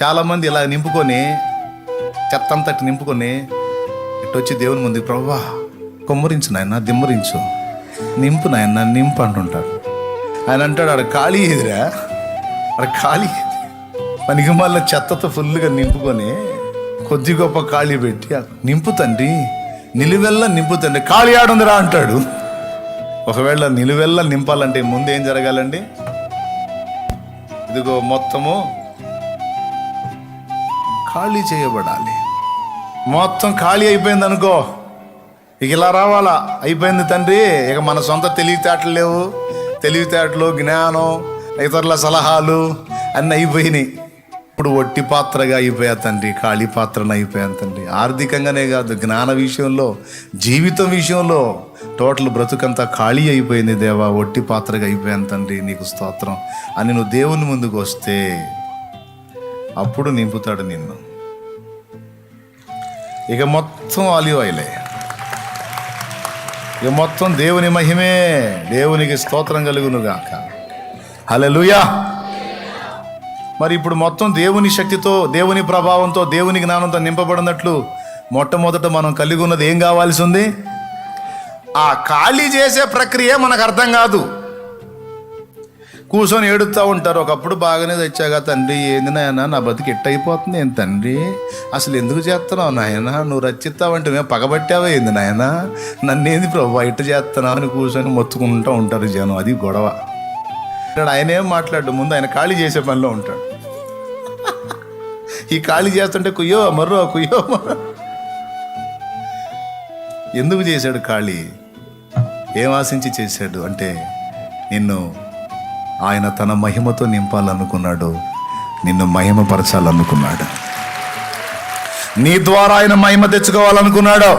చాలామంది ఇలా నింపుకొని చెత్తంతటి నింపుకొని ఇటు వచ్చి దేవుని ముందు, ప్రభువా కొమ్మరించు నాయన, దిమ్మరించు, నింపు నాయన, నింపు అంటుంటాడు. ఆయన అంటాడు, ఆడ ఖాళీ ఎదురా, ఆడ ఖాళీ పనికి మళ్ళీ చెత్తతో ఫుల్గా నింపుకొని కొద్ది గొప్ప ఖాళీ పెట్టి నింపు తండ్రి, నిలువెల్లా నింపు తండ్రి, ఖాళీ ఆడుందిరా అంటాడు. ఒకవేళ నిలువెల్లా నింపాలంటే ముందు ఏం జరగాలండి? ఇదిగో మొత్తము ఖాళీ చేయబడాలి. మొత్తం ఖాళీ అయిపోయింది అనుకో, ఇక ఇలా రావాలా, అయిపోయింది తండ్రి, ఇక మన సొంత తెలివితేటలు లేవు, తెలివితేటలు, జ్ఞానం, ఇతరుల సలహాలు అన్నీ అయిపోయినాయి. ఇప్పుడు ఒట్టి పాత్రగా అయిపోయా తండ్రి, ఖాళీ పాత్రను అయిపోయాను తండ్రి. ఆర్థికంగానే కాదు, జ్ఞాన విషయంలో, జీవితం విషయంలో టోటల్ బ్రతుకంతా ఖాళీ అయిపోయింది దేవా, ఒట్టి పాత్రగా అయిపోయాను తండ్రి, నీకు స్తోత్రం అని నువ్వు దేవుని ముందుకు వస్తే అప్పుడు నింపుతాడు నిన్ను. ఇక మొత్తం ఆలివ్ ఆయిలే, ఇక మొత్తం దేవుని మహిమే, దేవునికి స్తోత్రం కలుగును గాక. హల్లెలూయా. మరి ఇప్పుడు మొత్తం దేవుని శక్తితో, దేవుని ప్రభావంతో, దేవుని జ్ఞానంతో నింపబడినట్లు మొట్టమొదట మనం కలిగి ఉన్నది ఏం కావాల్సి ఉంది? ఆ ఖాళీ చేసే ప్రక్రియ మనకు అర్థం కాదు. కూర్చొని ఏడుస్తూ ఉంటారు, ఒకప్పుడు బాగానే తెచ్చాగా తండ్రి, ఏంది నాయన నా బతికి ఎట్టయిపోతుంది, ఏం తండ్రి అసలు ఎందుకు చేస్తున్నావు నాయన, నువ్వు రచ్చిస్తావంటే మేము పగబట్టావా ఏంది నాయన, నన్నేంది ప్రభు ఇట్ట చేస్తున్నావు అని కూర్చొని మొత్తుకుంటూ ఉంటారు జనం. అది గొడవ. ఇక్కడ ఆయన ఏం మాట్లాడు, ముందు ఆయన ఖాళీ చేసే పనిలో ఉంటాడు. ఈ ఖాళీ చేస్తుంటే కుయ్యో మర్రో కుయ్యో మర్రో. ఎందుకు చేశాడు ఖాళీ? ఏం ఆశించి చేశాడు అంటే, నిన్ను ఆయన తన మహిమతో నింపాలనుకున్నాడు, నిన్ను మహిమపరచాలనుకున్నాడు, నీ ద్వారా ఆయన మహిమ తెచ్చుకోవాలనుకున్నాడు.